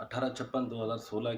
1856-2016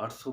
800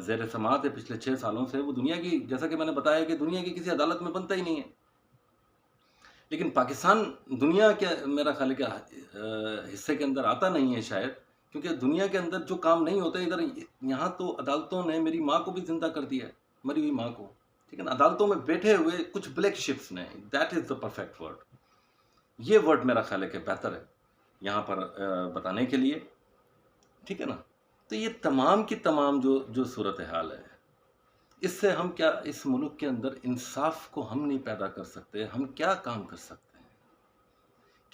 زیر سماعت ہے پچھلے 6 سالوں سے، وہ دنیا کی، جیسا کہ میں نے بتایا کہ دنیا کی کسی عدالت میں بنتا ہی نہیں ہے۔ لیکن پاکستان دنیا کے میرا خیال ہے کہ حصے کے اندر آتا نہیں ہے شاید، کیونکہ دنیا کے اندر جو کام نہیں ہوتا ادھر، یہاں تو عدالتوں نے میری ماں کو بھی زندہ کر دیا ہے، مری ہوئی ماں کو، ٹھیک ہے نا، عدالتوں میں بیٹھے ہوئے کچھ بلیک شپس نے، that is the perfect word, یہ ورڈ میرا خیال ہے کہ بہتر ہے یہاں پر بتانے کے لیے، ٹھیک ہے نا۔ تو یہ تمام کی تمام جو صورتحال ہے، اس سے ہم کیا اس ملک کے اندر انصاف کو ہم نہیں پیدا کر سکتے، ہم کیا کام کر سکتے ہیں؟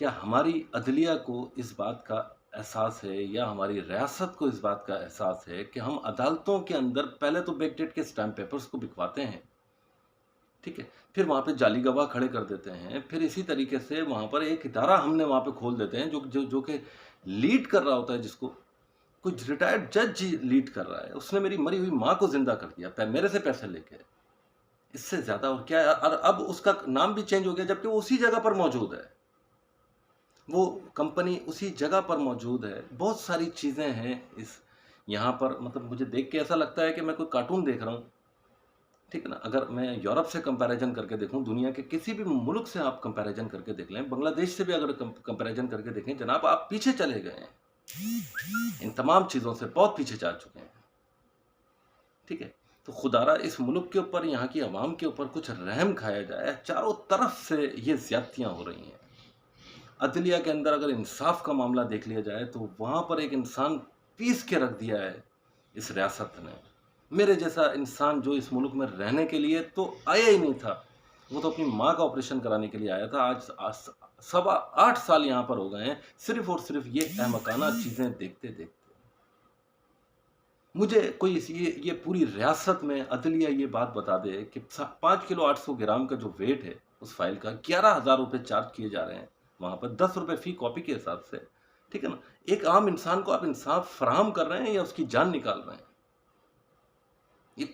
کیا ہماری عدلیہ کو اس بات کا احساس ہے، یا ہماری ریاست کو اس بات کا احساس ہے کہ ہم عدالتوں کے اندر پہلے تو بیک ڈیٹ کے اسٹامپ پیپرز کو بکواتے ہیں، ٹھیک ہے، پھر وہاں پہ جعلی گواہ کھڑے کر دیتے ہیں، پھر اسی طریقے سے وہاں پر ایک ادارہ ہم نے وہاں پہ کھول دیتے ہیں جو کہ لیڈ کر رہا ہوتا ہے، جس کو کوئی ریٹائرڈ جج لیڈ کر رہا ہے، اس نے میری مری ہوئی ماں کو زندہ کر دیا میرے سے پیسے لے کے، اس سے زیادہ اور کیا ہے؟ اور اب اس کا نام بھی چینج ہو گیا، جبکہ وہ اسی جگہ پر موجود ہے، وہ کمپنی اسی جگہ پر موجود ہے، بہت ساری چیزیں ہیں اس یہاں پر، مطلب مجھے دیکھ کے ایسا لگتا ہے کہ میں کوئی کارٹون دیکھ رہا ہوں، ٹھیک ہے نا۔ اگر میں یورپ سے کمپیریزن کر کے دیکھوں، دنیا کے کسی بھی ملک سے آپ کمپیریزن کر کے دیکھ لیں، بنگلہ دیش سے بھی اگر کمپیریزن کر کے دیکھیں، جناب آپ پیچھے چلے گئے ہیں، ان تمام چیزوں سے بہت پیچھے جا چکے ہیں، ٹھیک ہے۔ تو خدارا اس ملک کے اوپر، یہاں کی عوام کے اوپر کچھ رحم کھایا جائے، چاروں طرف سے یہ زیادتیاں ہو رہی ہیں۔ عدلیہ کے اندر اگر انصاف کا معاملہ دیکھ لیا جائے تو وہاں پر ایک انسان پیس کے رکھ دیا ہے اس ریاست نے، میرے جیسا انسان جو اس ملک میں رہنے کے لیے تو آیا ہی نہیں تھا، وہ تو اپنی ماں کا آپریشن کرانے کے لیے آیا تھا، آج 8.25 سال یہاں پر ہو گئے ہیں، صرف اور صرف یہ احمقانہ چیزیں دیکھتے دیکھتے۔ مجھے کوئی یہ پوری ریاست میں عدلیہ یہ بات بتا دے کہ 5 کلو 800 گرام کا جو ویٹ ہے اس فائل کا 11,000 روپے چارج کیے جا رہے ہیں وہاں پر، 10 روپے فی کاپی کے حساب سے، ٹھیک ہے نا۔ ایک عام انسان کو آپ انصاف فراہم کر رہے ہیں یا اس کی جان نکال رہے ہیں؟ یہ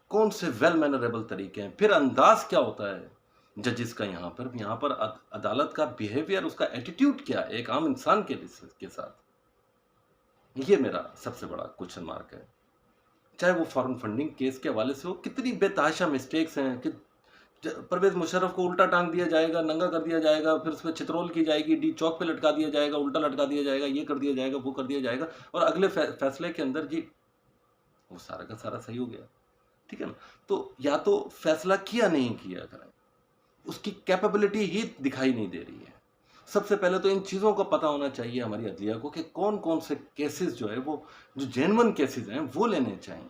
کون سے ویل مینریبل طریقے ہیں؟ پھر انداز کیا ہوتا ہے ججز کا یہاں پر عدالت کا بیہیویئر، اس کا ایٹیٹیوڈ کیا ہے ایک عام انسان کے ساتھ؟ یہ میرا سب سے بڑا کوشچن مارک ہے۔ چاہے وہ فارن فنڈنگ کیس کے حوالے سے ہو، کتنی بے تحاشا مسٹیکس ہیں کہ پرویز مشرف کو الٹا ٹانگ دیا جائے گا، ننگا کر دیا جائے گا، پھر اس پہ چترول کی جائے گی، ڈی چوک پہ لٹکا دیا جائے گا، الٹا لٹکا دیا جائے گا، یہ کر دیا جائے گا، وہ کر دیا جائے گا، اور اگلے فیصلے کے اندر جی وہ سارا کا سارا صحیح ہو گیا، ٹھیک ہے نا۔ تو یا تو فیصلہ کیا نہیں کیا کریں، اس کی کیپیبلٹی ہی دکھائی نہیں دے رہی ہے۔ سب سے پہلے تو ان چیزوں کا پتہ ہونا چاہیے ہماری عدلیہ کو کہ کون سے کیسز جو ہے وہ جو جینون کیسز ہیں وہ لینے چاہیے۔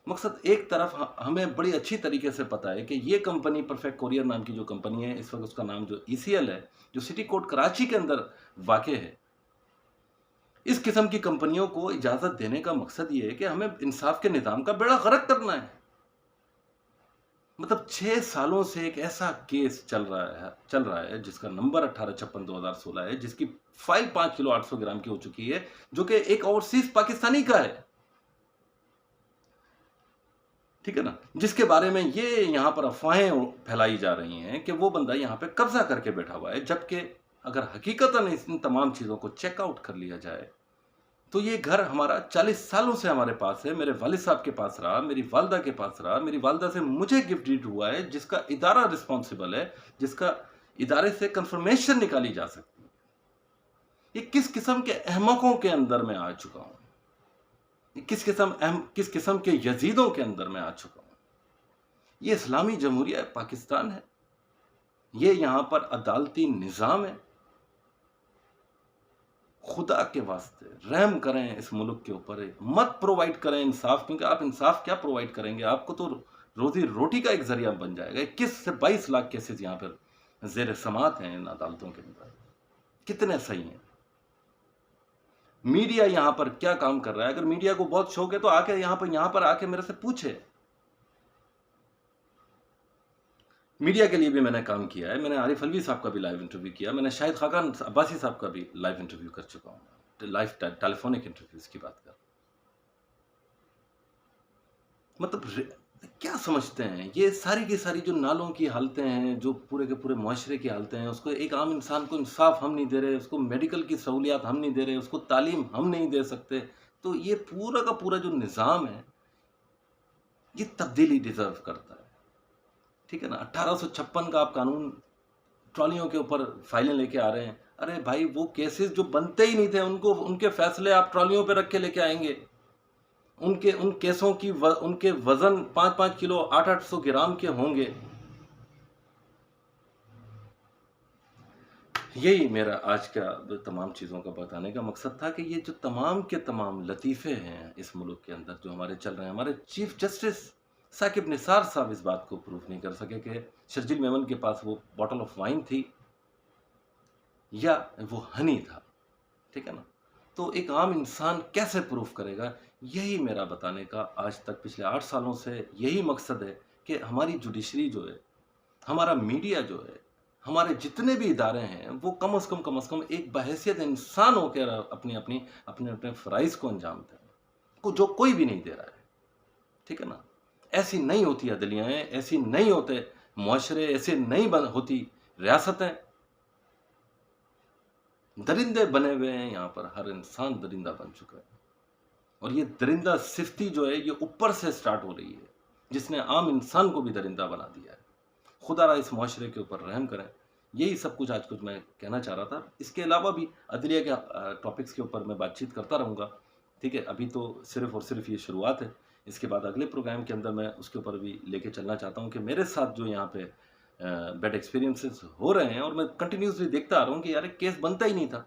مقصد ایک طرف ہمیں بڑی اچھی طریقے سے پتہ ہے کہ یہ کمپنی پرفیکٹ کوریئر نام کی جو کمپنی ہے، اس وقت اس کا نام جو ECL ہے، جو سٹی کوٹ کراچی کے اندر واقع ہے، اس قسم کی کمپنیوں کو اجازت دینے کا مقصد یہ ہے کہ ہمیں انصاف کے نظام کا بیڑا غرق کرنا ہے۔ مطلب 6 سالوں سے ایک ایسا کیس چل رہا ہے جس کا نمبر 1856/2016 ہے، جس کی فائل 5 کلو 800 گرام کی ہو چکی ہے، جو کہ ایک اوورسیز پاکستانی کا ہے، ٹھیک ہے نا، جس کے بارے میں یہ یہاں پر افواہیں پھیلائی جا رہی ہیں کہ وہ بندہ یہاں پہ قبضہ کر کے بیٹھا ہوا ہے، جبکہ اگر حقیقتاً ان تمام چیزوں کو چیک آؤٹ کر لیا جائے تو یہ گھر ہمارا 40 سالوں سے ہمارے پاس ہے، میرے والد صاحب کے پاس رہا، میری والدہ کے پاس رہا، میری والدہ سے مجھے گفٹ ڈیڈ ہوا ہے، جس کا ادارہ رسپانسبل ہے، جس کا ادارے سے کنفرمیشن نکالی جا سکتی ہے۔ یہ کس قسم کے احمقوں کے اندر میں آ چکا ہوں، یہ کس قسم کے یزیدوں کے اندر میں آ چکا ہوں۔ یہ اسلامی جمہوریہ پاکستان ہے، یہ یہاں پر عدالتی نظام ہے۔ خدا کے واسطے رحم کریں اس ملک کے اوپر، مت پرووائڈ کریں انصاف، کیونکہ آپ انصاف کیا پرووائڈ کریں گے؟ آپ کو تو روزی روٹی کا ایک ذریعہ بن جائے گا۔ 21 سے 22 لاکھ کیسز یہاں پر زیر سماعت ہیں ان عدالتوں کے اندر، کتنے صحیح ہیں؟ میڈیا یہاں پر کیا کام کر رہا ہے؟ اگر میڈیا کو بہت شوق ہے تو آ کے یہاں پر آ کے میرے سے پوچھے۔ میڈیا کے لیے بھی میں نے کام کیا ہے، میں نے عارف الوی صاحب کا بھی لائیو انٹرویو کیا، میں نے شاہد خاقان عباسی صاحب کا بھی لائیو انٹرویو کر چکا ہوں، لائیو ٹیلی فونک انٹرویوز کی بات کر۔ مطلب کیا سمجھتے ہیں یہ ساری کی ساری جو نالوں کی حالتیں ہیں، جو پورے کے پورے معاشرے کی حالتیں ہیں، اس کو ایک عام انسان کو انصاف ہم نہیں دے رہے، اس کو میڈیکل کی سہولیات ہم نہیں دے رہے، اس کو تعلیم ہم نہیں دے سکتے، تو یہ پورا کا پورا جو نظام ہے یہ تبدیلی ڈیزرو کرتا ہے، ٹھیک ہے نا۔ 1856 کا آپ قانون ٹرالیوں کے اوپر فائلیں لے کے آ رہے ہیں، ارے بھائی وہ کیسز جو بنتے ہی نہیں تھے ان کے فیصلے آپ ٹرالیوں پہ رکھ کے لے کے آئیں گے، ان کیسوں کی ان کے وزن 5-5 کلو 800 گرام کے ہوں گے۔ یہی میرا آج کا تمام چیزوں کا بتانے کا مقصد تھا کہ یہ جو تمام کے تمام لطیفے ہیں اس ملک کے اندر جو ہمارے چل رہے ہیں، ہمارے چیف جسٹس ثاقب نثار صاحب اس بات کو پروف نہیں کر سکے کہ شرجیل میمن کے پاس وہ باٹل آف وائن تھی یا وہ ہنی تھا، ٹھیک ہے نا۔ تو ایک عام انسان کیسے پروف کرے گا؟ یہی میرا بتانے کا آج تک پچھلے 8 سالوں سے یہی مقصد ہے کہ ہماری جوڈیشری جو ہے، ہمارا میڈیا جو ہے، ہمارے جتنے بھی ادارے ہیں وہ کم از کم ایک بحیثیت انسان ہو کے اپنے فرائض کو انجام دیں، جو کوئی بھی نہیں دے رہا ہے، ٹھیک ہے نا۔ ایسی نہیں ہوتی عدلیاں، ایسی نہیں ہوتے معاشرے، ایسے نہیں ہوتی ریاستیں۔ درندے بنے ہوئے ہیں یہاں پر، ہر انسان درندہ بن چکا ہے، اور یہ درندہ صفتی جو ہے یہ اوپر سے سٹارٹ ہو رہی ہے، جس نے عام انسان کو بھی درندہ بنا دیا ہے۔ خدا را اس معاشرے کے اوپر رحم کریں۔ یہی سب کچھ آج کچھ میں کہنا چاہ رہا تھا۔ اس کے علاوہ بھی عدلیہ کے ٹاپکس کے اوپر میں بات چیت کرتا رہوں گا، ٹھیک ہے۔ ابھی تو صرف اور صرف یہ شروعات ہے، اس کے بعد اگلے پروگرام کے اندر میں اس کے اوپر بھی لے کے چلنا چاہتا ہوں کہ میرے ساتھ جو یہاں پہ بیڈ ایکسپیرینسز ہو رہے ہیں، اور میں کنٹینیوسلی دیکھتا آ رہا ہوں کہ یار کیس بنتا ہی نہیں تھا،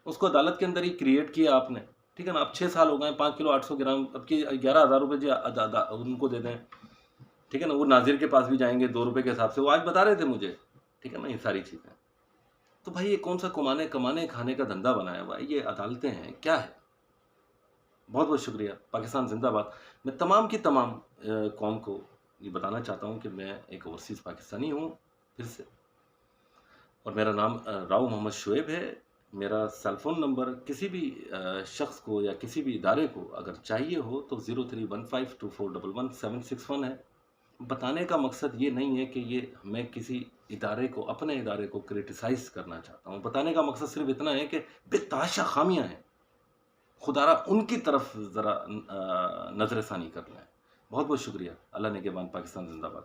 اس کو عدالت کے اندر ہی کریٹ کیا آپ نے، ٹھیک ہے نا۔ اب 6 سال ہو گئے، 5 کلو 800 گرام، اب کی 11,000 روپے جی ان کو دے دیں، ٹھیک ہے نا۔ وہ ناظر کے پاس بھی جائیں گے 2 روپے کے حساب سے، وہ آج بتا رہے تھے مجھے، ٹھیک ہے نا۔ یہ ساری چیزیں تو بھائی یہ کون سا کمانے کھانے کا دھندا بنایا ہوا ہے؟ یہ عدالتیں ہیں کیا ہے؟ بہت بہت شکریہ۔ پاکستان زندہ باد۔ میں تمام کی تمام قوم کو یہ بتانا چاہتا ہوں کہ میں ایک اوورسیز پاکستانی ہوں پھر سے، اور میرا نام راؤ محمد شعیب ہے۔ میرا سیل فون نمبر کسی بھی شخص کو یا کسی بھی ادارے کو اگر چاہیے ہو تو 031524111761 ہے۔ بتانے کا مقصد یہ نہیں ہے کہ میں کسی ادارے کو، اپنے ادارے کو کرٹیسائز کرنا چاہتا ہوں۔ بتانے کا مقصد صرف اتنا ہے کہ بے تحاشا خامیاں ہیں، خدا را ان کی طرف ذرا نظر ثانی کر لیں۔ بہت بہت شکریہ۔ اللہ نگہبان۔ پاکستان زندہ باد۔